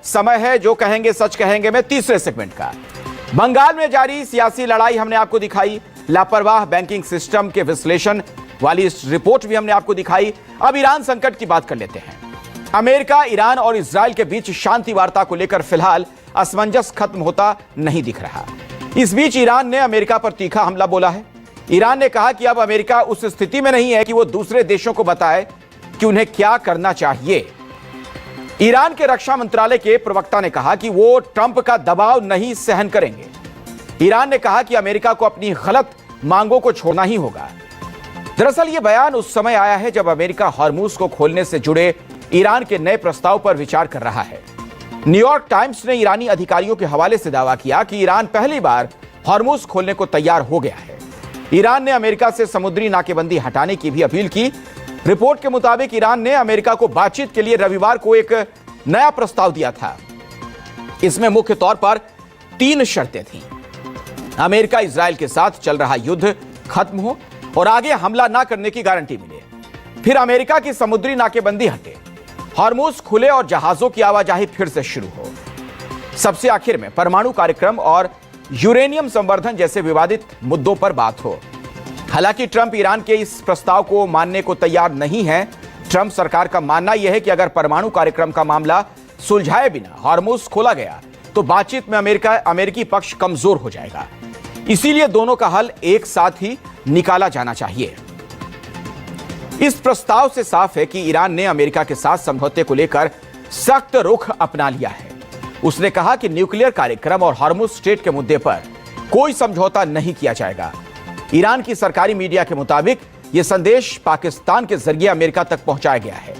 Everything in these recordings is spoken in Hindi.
समय है जो कहेंगे सच कहेंगे में तीसरे सेगमेंट का। बंगाल में जारी सियासी लड़ाई हमने आपको दिखाई, लापरवाह बैंकिंग सिस्टम के विश्लेषण वाली इस रिपोर्ट भी हमने आपको दिखाई। अब ईरान संकट की बात कर लेते हैं। अमेरिका, ईरान और इजराइल के बीच शांति वार्ता को लेकर फिलहाल असमंजस खत्म होता नहीं दिख रहा। इस बीच ईरान ने अमेरिका पर तीखा हमला बोला है। ईरान ने कहा कि अब अमेरिका उस स्थिति में नहीं है कि वो दूसरे देशों को बताए कि उन्हें क्या करना चाहिए। ईरान के रक्षा मंत्रालय के प्रवक्ता ने कहा कि वो ट्रंप का दबाव नहीं सहन करेंगे। ईरान ने कहा कि अमेरिका को अपनी गलत मांगों को छोड़ना ही होगा। दरअसल यह बयान उस समय आया है जब अमेरिका हॉर्मुज को खोलने से जुड़े ईरान के नए प्रस्ताव पर विचार कर रहा है। न्यूयॉर्क टाइम्स ने ईरानी अधिकारियों के हवाले से दावा किया कि ईरान पहली बार हॉर्मुज खोलने को तैयार हो गया है। ईरान ने अमेरिका से समुद्री नाकेबंदी हटाने की भी अपील की। रिपोर्ट के मुताबिक ईरान ने अमेरिका को बातचीत के लिए रविवार को एक नया प्रस्ताव दिया था। इसमें मुख्य तौर पर 3 शर्तें थीं। अमेरिका इजराइल के साथ चल रहा युद्ध खत्म हो और आगे हमला ना करने की गारंटी मिले। फिर अमेरिका की समुद्री नाकेबंदी हटे, हॉर्मुज खुले और जहाजों की आवाजाही फिर से शुरू हो। सबसे आखिर में परमाणु कार्यक्रम और यूरेनियम संवर्धन जैसे विवादित मुद्दों पर बात हो। हालांकि ट्रंप ईरान के इस प्रस्ताव को मानने को तैयार नहीं है। ट्रंप सरकार का मानना यह है कि अगर परमाणु कार्यक्रम का मामला सुलझाए बिना हॉर्मुज खोला गया तो बातचीत में अमेरिकी पक्ष कमजोर हो जाएगा। इसीलिए दोनों का हल एक साथ ही निकाला जाना चाहिए। इस प्रस्ताव से साफ है कि ईरान ने अमेरिका के साथ समझौते को लेकर सख्त रुख अपना लिया है। उसने कहा कि न्यूक्लियर कार्यक्रम और हॉर्मुज स्ट्रेट के मुद्दे पर कोई समझौता नहीं किया जाएगा। ईरान की सरकारी मीडिया के मुताबिक यह संदेश पाकिस्तान के जरिए अमेरिका तक पहुंचाया गया है।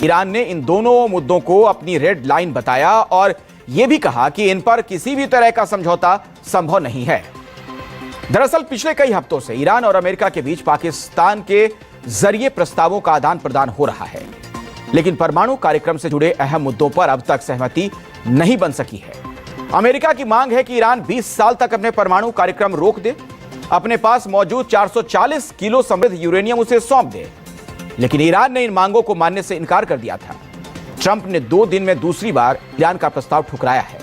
ईरान ने इन दोनों मुद्दों को अपनी रेड लाइन बताया और यह भी कहा कि इन पर किसी भी तरह का समझौता संभव नहीं है। दरअसल पिछले कई हफ्तों से ईरान और अमेरिका के बीच पाकिस्तान के जरिए प्रस्तावों का आदान प्रदान हो रहा है, लेकिन परमाणु कार्यक्रम से जुड़े अहम मुद्दों पर अब तक सहमति नहीं बन सकी है। अमेरिका की मांग है कि ईरान 20 साल तक अपने परमाणु कार्यक्रम रोक दे, अपने पास मौजूद 440 किलो समृद्ध यूरेनियम उसे सौंप दे, लेकिन ईरान ने इन मांगों को मानने से इनकार कर दिया था। ट्रंप ने 2 दिन में दूसरी बार ईरान का प्रस्ताव ठुकराया है।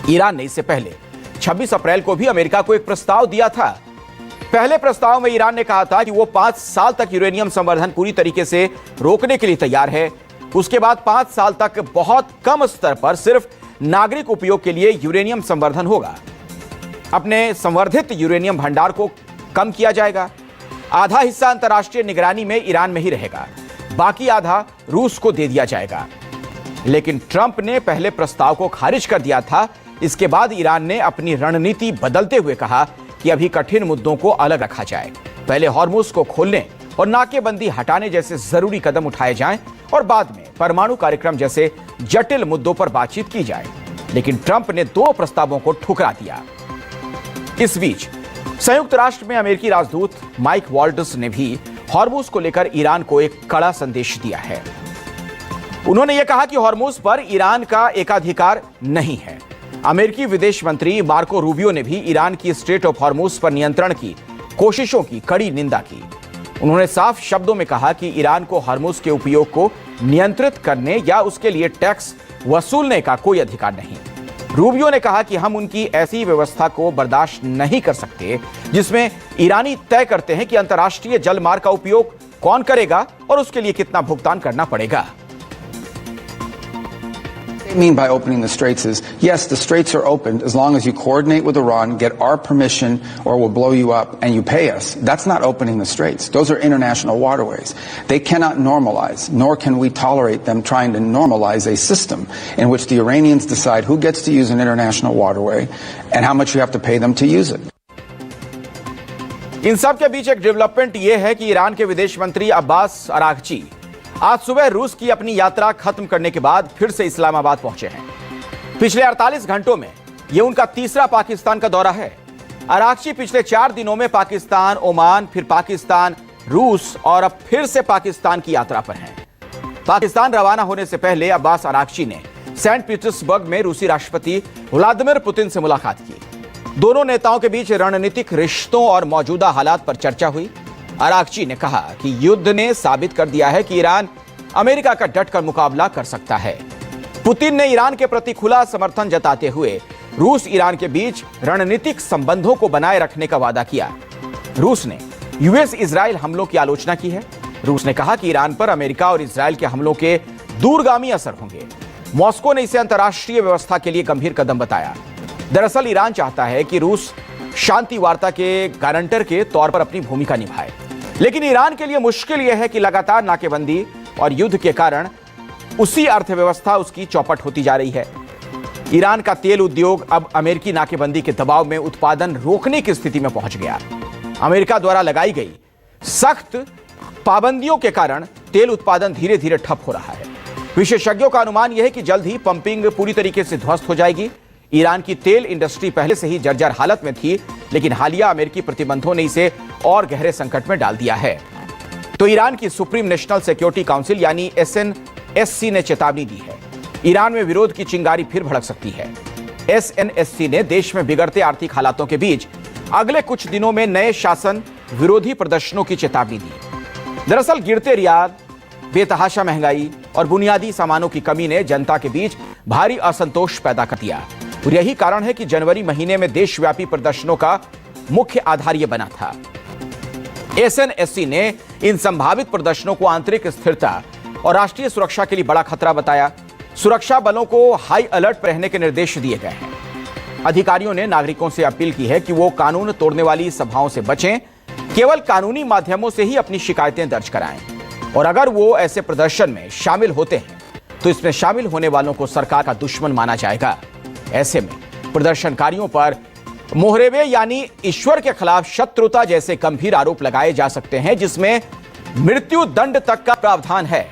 ईरान ने इससे पहले 26 अप्रैल को भी अमेरिका को एक प्रस्ताव दिया था। पहले प्रस्ताव में ईरान ने कहा था कि वो 5 साल तक यूरेनियम संवर्धन पूरी तरीके से रोकने के लिए तैयार है। उसके बाद 5 साल तक बहुत कम स्तर पर सिर्फ नागरिक उपयोग के लिए यूरेनियम संवर्धन होगा। अपने संवर्धित यूरेनियम भंडार को कम किया जाएगा। आधा हिस्सा अंतर्राष्ट्रीय निगरानी में ईरान में ही रहेगा, बाकी आधा रूस को दे दिया जाएगा। लेकिन ट्रंप ने पहले प्रस्ताव को खारिज कर दिया था। इसके बाद ईरान ने अपनी रणनीति बदलते हुए कहा कि अभी कठिन मुद्दों को अलग रखा जाए, पहले हॉर्मुज को खोलने और नाकेबंदी हटाने जैसे जरूरी कदम उठाए जाएं और बाद में परमाणु कार्यक्रम जैसे जटिल मुद्दों पर बातचीत की जाए। लेकिन ट्रंप ने 2 प्रस्तावों को ठुकरा दिया। इस बीच संयुक्त राष्ट्र में अमेरिकी राजदूत माइक वॉल्ट्ज ने भी हॉर्मुज को लेकर ईरान को एक कड़ा संदेश दिया है। उन्होंने यह कहा कि हॉर्मुज पर ईरान का एकाधिकार नहीं है। अमेरिकी विदेश मंत्री मार्को रूबियो ने भी ईरान की स्ट्रेट ऑफ हॉर्मुज पर नियंत्रण की कोशिशों की कड़ी निंदा की। उन्होंने साफ शब्दों में कहा कि ईरान को हॉर्मुज के उपयोग को नियंत्रित करने या उसके लिए टैक्स वसूलने का कोई अधिकार नहीं। रूबियो ने कहा कि हम उनकी ऐसी व्यवस्था को बर्दाश्त नहीं कर सकते जिसमें ईरानी तय करते हैं कि अंतर्राष्ट्रीय जलमार्ग का उपयोग कौन करेगा और उसके लिए कितना भुगतान करना पड़ेगा। What they mean by opening the straits is, yes, the straits are opened as long as you coordinate with Iran, get our permission, or we'll blow you up, and you pay us. That's not opening the straits. Those are international waterways. They cannot normalize, nor can we tolerate them trying to normalize a system in which the Iranians decide who gets to use an international waterway and how much you have to pay them to use it. इन सब के बीच एक डेवलपमेंट यह है कि ईरान के विदेश मंत्री अब्बास अरागची आज सुबह रूस की अपनी यात्रा खत्म करने के बाद फिर से इस्लामाबाद पहुंचे हैं। पिछले 48 घंटों में यह उनका तीसरा पाकिस्तान का दौरा है। अरागची पिछले 4 दिनों में पाकिस्तान, ओमान, फिर पाकिस्तान, रूस और अब फिर से पाकिस्तान की यात्रा पर हैं। पाकिस्तान रवाना होने से पहले अब्बास अरागची ने सेंट पीटर्सबर्ग में रूसी राष्ट्रपति व्लादिमीर पुतिन से मुलाकात की। दोनों नेताओं के बीच रणनीतिक रिश्तों और मौजूदा हालात पर चर्चा हुई। अरागची ने कहा कि युद्ध ने साबित कर दिया है कि ईरान अमेरिका का डटकर मुकाबला कर सकता है। पुतिन ने ईरान के प्रति खुला समर्थन जताते हुए रूस ईरान के बीच रणनीतिक संबंधों को बनाए रखने का वादा किया। रूस ने यूएस इजराइल हमलों की आलोचना की है। रूस ने कहा कि ईरान पर अमेरिका और इजराइल के हमलों के दूरगामी असर होंगे। मॉस्को ने इसे अंतर्राष्ट्रीय व्यवस्था के लिए गंभीर कदम बताया। दरअसल ईरान चाहता है कि रूस शांति वार्ता के गारंटर के तौर पर अपनी भूमिका निभाए, लेकिन ईरान के लिए मुश्किल यह है कि लगातार नाकेबंदी और युद्ध के कारण उसी अर्थव्यवस्था उसकी चौपट होती जा रही है। ईरान का तेल उद्योग अब अमेरिकी नाकेबंदी के दबाव में उत्पादन रोकने की स्थिति में पहुंच गया। अमेरिका द्वारा लगाई गई सख्त पाबंदियों के कारण तेल उत्पादन धीरे धीरे ठप हो रहा है। विशेषज्ञों का अनुमान यह है कि जल्द ही पंपिंग पूरी तरीके से ध्वस्त हो जाएगी। ईरान की तेल इंडस्ट्री पहले से ही जर्जर हालत में थी, लेकिन हालिया अमेरिकी प्रतिबंधों ने इसे और गहरे संकट में डाल दिया है। तो ईरान की सुप्रीम नेशनल सिक्योरिटी काउंसिल यानी SNSC ने चेतावनी दी है। ईरान में विरोध की चिंगारी फिर भड़क सकती है। SNSC ने देश में बिगड़ते आर्थिक हालातों के बीच अगले कुछ दिनों में नए शासन विरोधी प्रदर्शनों की चेतावनी दी। दरअसल गिरते रियाद, बेतहाशा महंगाई और बुनियादी सामानों की कमी ने जनता के बीच भारी असंतोष पैदा कर दिया और यही कारण है कि जनवरी महीने में देशव्यापी प्रदर्शनों का मुख्य आधार यह बना था। SNSC ने इन संभावित प्रदर्शनों को आंतरिक स्थिरता और राष्ट्रीय सुरक्षा के लिए बड़ा खतरा बताया। सुरक्षा बलों को हाई अलर्ट पर रहने के निर्देश दिए गए हैं। अधिकारियों ने नागरिकों से अपील की है कि वो कानून तोड़ने वाली सभाओं से बचें, केवल कानूनी माध्यमों से ही अपनी शिकायतें दर्ज कराएं और अगर वो ऐसे प्रदर्शन में शामिल होते हैं तो इसमें शामिल होने वालों को सरकार का दुश्मन माना जाएगा। ऐसे में प्रदर्शनकारियों पर मोहरेबे यानी ईश्वर के खिलाफ शत्रुता जैसे गंभीर आरोप लगाए जा सकते हैं, जिसमें मृत्यु दंड तक का प्रावधान है।